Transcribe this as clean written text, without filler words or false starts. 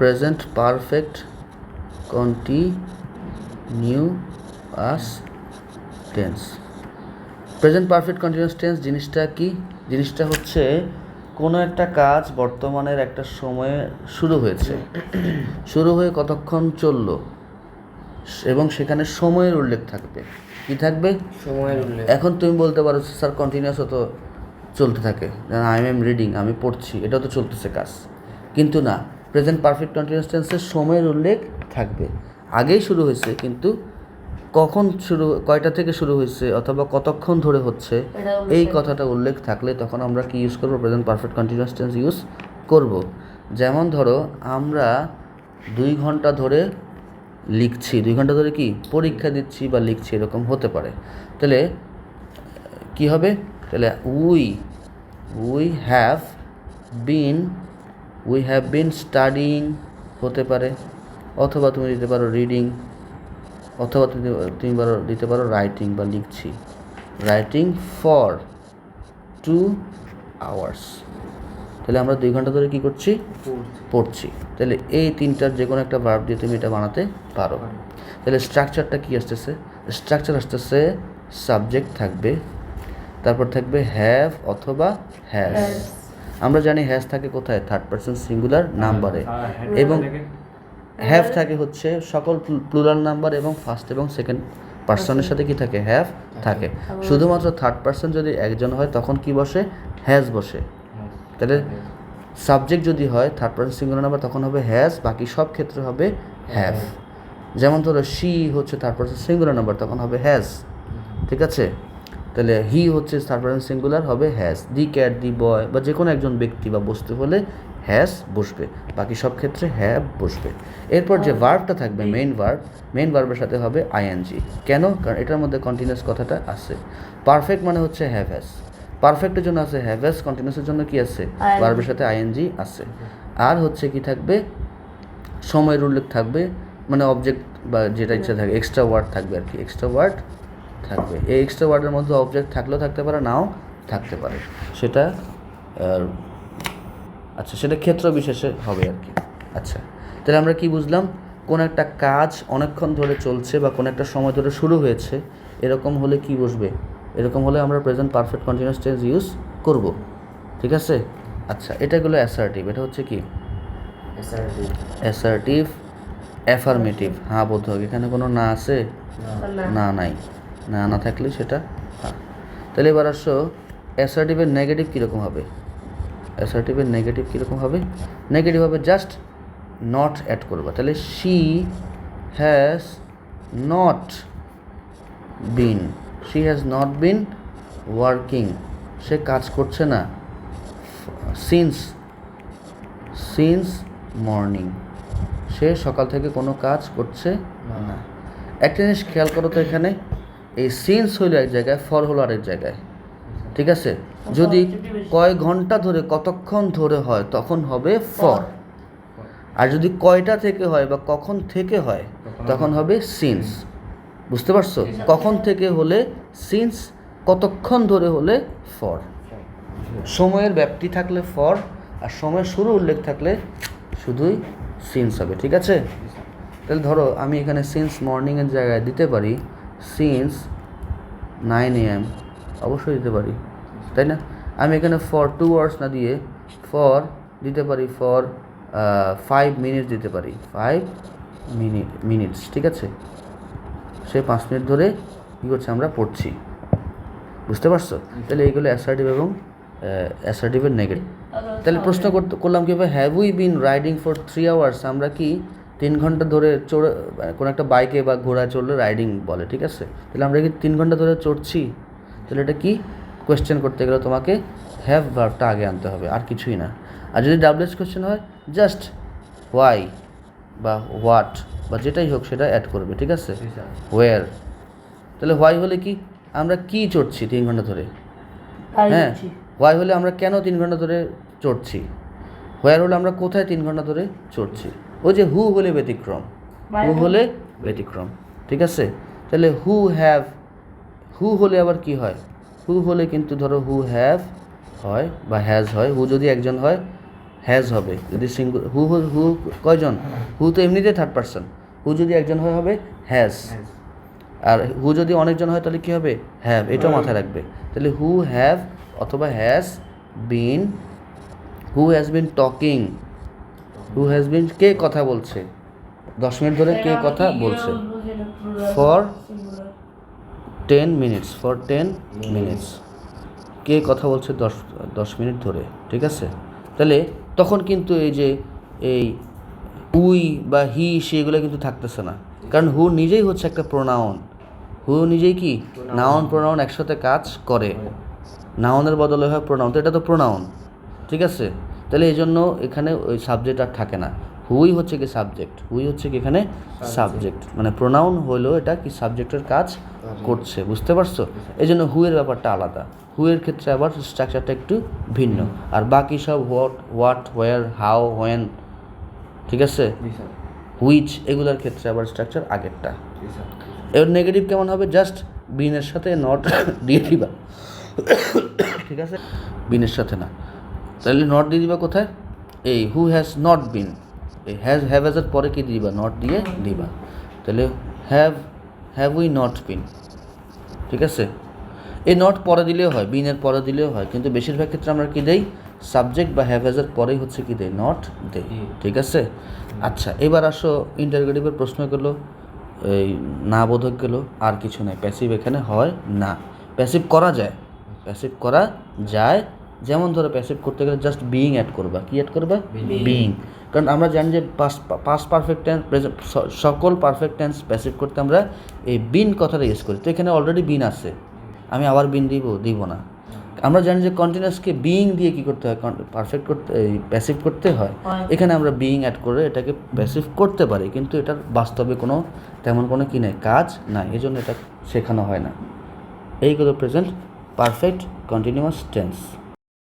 Present perfect continuous tense. Present perfect continuous tense জিনিসটা কি? জিনিসটা হচ্ছে কোনো একটা কাজ বর্তমানের একটা সময়ে শুরু হয়েছে, শুরু হয়ে কতক্ষণ চললো এবং সেখানে সময়ের উল্লেখ থাকবে। কি থাকবে? সময়ের উল্লেখ। এখন তুমি বলতে পারো স্যার কন্টিনিউয়াস তো চলতে থাকে, আই এম রিডিং, আমি পড়ছি, এটাও তো চলতেছে কাজ। কিন্তু না, প্রেজেন্ট পারফেক্ট কন্টিনিউয়াস টেন্সের সময়ের উল্লেখ থাকবে। আগেই শুরু হয়েছে, কিন্তু কখন শুরু, কয়টা থেকে শুরু হয়েছে অথবা কতক্ষণ ধরে হচ্ছে, এই কথাটা উল্লেখ থাকলে তখন আমরা কি ইউজ করবো? Present perfect continuous tense use করব। যেমন ধরো আমরা 2 ঘন্টা ধরে লিখছি, 2 ঘন্টা ধরে কি পরীক্ষা দিচ্ছি বা লিখছি, এরকম হতে পারে। তাহলে কি হবে? তাহলে উই হ্যাভ বিন স্টাডিং হতে পারে, অথবা তুমি দিতে পারো রিডিং, অথবা তুমি দিতে পারো রাইটিং বা লিখছি, রাইটিং ফর 2 আওয়ার্স। তাহলে আমরা 2 ঘন্টা ধরে কি করছি? পড়ছি। তাহলে এই 3টার যে কোনো একটা ভার্ব দিয়ে তুমি এটা বানাতে পারো। তাহলে স্ট্রাকচারটা কি আসতেছে? স্ট্রাকচার আসতেছে সাবজেক্ট থাকবে, তারপর থাকবে হ্যাভ অথবা হ্যাজ। আমরা জানি হ্যাজ থাকে কোথায়? থার্ড পারসন সিঙ্গুলার নাম্বারে, এবং হ্যাভ থাকে হচ্ছে সকল প্লুরাল নাম্বার এবং ফার্স্ট এবং সেকেন্ড পার্সনের সাথে কি থাকে? হ্যাভ থাকে। শুধুমাত্র থার্ড পারসন যদি একজন হয় তখন কি বসে? হ্যাজ বসে। তাহলে সাবজেক্ট যদি হয় থার্ড পারসন সিঙ্গুলার নাম্বার তখন হবে হ্যাজ, বাকি সব ক্ষেত্রে হবে হ্যাভ। যেমন ধরো শি হচ্ছে থার্ড পারসন সিঙ্গুলার নাম্বার, তখন হবে হ্যাজ, ঠিক আছে? তাহলে হি হচ্ছে থার্ড পারসন সিঙ্গুলার, হবে হ্যাজ। দি ক্যাট, দি বয় বা যে কোনো একজন ব্যক্তি বা বস্তু হলে হ্যাজ বসবে, বাকি সব ক্ষেত্রে হ্যাভ বসবে। এরপর যে ভার্বটা থাকবে মেইন ভার্বের সাথে হবে আইএনজি। কেন? কারণ এটার মধ্যে কন্টিনিউয়াস কথাটা আছে। পারফেক্ট মানে হচ্ছে হ্যাভ হ্যাজ, পারফেক্টের জন্য আছে হ্যাভ হ্যাজ, কন্টিনিউয়াসের জন্য কি আছে? ভার্বের সাথে আইএনজি আছে। আর হচ্ছে কি থাকবে? সময়ের উল্লেখ থাকবে, মানে অবজেক্ট বা যেটা ইচ্ছা থাকে, এক্সট্রা ওয়ার্ড থাকবে আর কি, এক্সট্রা ওয়ার্ড থাকবে। এই এক্সট্রা ওয়ার্ডের মধ্যে অবজেক্ট থাকলেও থাকতে পারে, নাও থাকতে পারে, সেটা আচ্ছা সেটা ক্ষেত্র বিশেষে হবে আর কি। আচ্ছা, তাহলে আমরা কি বুঝলাম? কোন একটা কাজ অনেকক্ষণ ধরে চলছে বা কোনো একটা সময় ধরে শুরু হয়েছে, এরকম হলে কি বসবে? এরকম হলে আমরা present perfect continuous tense use করব, ঠিক আছে? আচ্ছা, এটা হলো অ্যাসার্টিভ। এটা হচ্ছে কি? অ্যাসার্টিভ। অ্যাফার্মেটিভ, হ্যাঁ বলতে হবে। এখানে কোনো না আছে? না নাই, না থাকলে সেটা হ্যাঁ। তাহলে এবার আসো অ্যাসার্টিভের নেগেটিভ কীরকম হবে? অ্যাসার্টিভের নেগেটিভ কীরকম হবে? নেগেটিভ হবে জাস্ট নট অ্যাড করবা। তাহলে she has not been working, সে কাজ করছে না। সিন্স মর্নিং, সে সকাল থেকে কোনো কাজ করছে না। একটা জিনিস খেয়াল করো তো, এখানে এই সিন্স হইলো এক জায়গায়, ফর হলো আরেক জায়গায়, ঠিক আছে? যদি কয় ঘন্টা ধরে, কতক্ষণ ধরে হয় তখন হবে ফর, আর যদি কয়টা থেকে হয় বা কখন থেকে হয় তখন হবে সিন্স। বুঝতে পারছো? কখন থেকে হলে সিন্স, কতক্ষণ ধরে হলে ফর। সময়ের ব্যাপ্তি থাকলে ফর, আর সময়ের শুরু উল্লেখ থাকলে শুধুই সিন্স হবে, ঠিক আছে? তাহলে ধরো আমি এখানে সিন্স মর্নিংয়ের জায়গায় দিতে পারি সিন্স 9 AM, অবশ্যই দিতে পারি, তাই না? আমি এখানে ফর 2 আওয়ার্স না দিয়ে ফর দিতে পারি, ফর 5 মিনিটস দিতে পারি, 5 মিনিটস, ঠিক আছে? সে 5 মিনিট ধরে কী করছে? আমরা পড়ছি। বুঝতে পারছো? তাহলে এইগুলো অ্যাসার্টিভ এবং অ্যাসার্টিভের নেগেটিভ। তাহলে প্রশ্ন করলাম কি, have we bin riding for 3 hours? আমরা কি 3 ঘন্টা ধরে কোনো একটা বাইকে বা ঘোড়ায় চড়লে রাইডিং বলে, ঠিক আছে? তাহলে আমরা কি 3 ঘন্টা ধরে চড়ছি? তাহলে এটা কি? কোয়েশ্চেন করতে গেলে তোমাকে হ্যাভ ভার্বটা আগে আনতে হবে, আর কিছুই না। আর যদি ডাবলএস কোয়েশ্চেন হয়, জাস্ট হোয়াই বা হোয়াট বা যেটাই হোক সেটা অ্যাড করবে, ঠিক আছে? ওয়্যার। তাহলে হোয়াই হলে কি? আমরা কি চড়ছি 3 ঘন্টা ধরে? হ্যাঁ, হোয়াই হলে আমরা কেন 3 ঘন্টা ধরে চড়ছি? হোয়ার হলে আমরা কোথায় 3 ঘন্টা ধরে চড়ছি? ওই যে হু হলে ব্যতিক্রম, ঠিক আছে? তাহলে হু হলে আবার কি হয়? হু হলে কিন্তু ধরো হু হ্যাভ হয় বা হ্যাজ হয়। হু যদি একজন হয়, হ্যাজ হবে। যদি সিঙ্গুলার হু হু হু কয়জন, হু তো এমনিতেই থার্ড পারসন, হু যদি একজন হয় হবে হ্যাজ, আর হু যদি অনেকজন হয় তাহলে কী হবে, হ্যাভ। এটাও মাথায় রাখবে। তাহলে হু হ্যাভ অথবা has been, who has been talking, who has been কে কথা বলছে, 10 মিনিট ধরে কে কথা বলছে, ফর 10 মিনিটস, ফর 10 মিনিটস কে কথা বলছে 10 মিনিট ধরে, ঠিক আছে। তাহলে তখন কিন্তু এই যে এই উই বা হি সেগুলো কিন্তু থাকতেছে না, কারণ হু নিজেই হচ্ছে একটা প্রোনাউন, হু নিজেই কি নাউন প্রোনাউন একসাথে কাজ করে, নাউনের বদলে হয় প্রোনাউন, তো এটা তো প্রোনাউন, ঠিক আছে। তাহলে এই জন্য এখানে ওই সাবজেক্ট আর থাকে না, হুই হচ্ছে কি সাবজেক্ট, হুই হচ্ছে কি এখানে সাবজেক্ট, মানে প্রোনাউন হলো এটা কি সাবজেক্টের কাজ করছে, বুঝতে পারছো। এই জন্য হুয়ের ব্যাপারটা আলাদা, হুয়ের ক্ষেত্রে আবার স্ট্রাকচারটা একটু ভিন্ন, আর বাকি সব হোয়াট হোয়ার হাউ হোয়েন, ঠিক আছে, হুইচ এগুলোর ক্ষেত্রে আবার স্ট্রাকচার আগেরটা। এর নেগেটিভ কেমন হবে, জাস্ট বিনের সাথে নট দিয়ে দিবা, ঠিক আছে, বিনের সাথে না। তাহলে নট দিয়ে দিবা কোথায়, এই হু হ্যাজ নট বিন, এই হ্যাভেজের পরে কি দিবা, নট দিয়ে দিবা। তাহলে হ্যাভ উই নট বিন, ঠিক আছে। এই নট পরে দিলেও হয়, বিনের পরে দিলেও হয়, কিন্তু বেশিরভাগ ক্ষেত্রে আমরা কি দেই, সাবজেক্ট বা হ্যাভেজের পরেই হচ্ছে কি দেই, নট দেই, ঠিক আছে। আচ্ছা, এবার আসো ইন্টারোগেটিভের প্রশ্ন গেলো, এই না বোধক গেলো, আর কিছু নাই। প্যাসিভ এখানে হয় না, প্যাসিভ করা যায়, প্যাসিভ করা যায়, যেমন ধরো প্যাসিভ করতে গেলে জাস্ট বিইং অ্যাড করবা, কি অ্যাড করবা, বিইং। কারণ আমরা জানি যে পাস্ট পারফেক্ট টেন্স, সকল পারফেক্ট টেন্স প্যাসিভ করতে আমরা এই বিন কথাটা ইউজ করি, তো এখানে অলরেডি বিন আছে, আমি আবার বিন দিব না। আমরা জানি যে কন্টিনিউয়াসকে বিইং দিয়ে কী করতে হয়, পারফেক্ট করতে, এই প্যাসিভ করতে হয়, এখানে আমরা বিইং অ্যাড করে এটাকে প্যাসিভ করতে পারি, কিন্তু এটার বাস্তবে কোনো তেমন কোনো কী নেই, কাজ নাই, এই জন্য এটা শেখানো হয় না। এইগুলো প্রেজেন্ট পারফেক্ট কন্টিনিউয়াস টেন্স।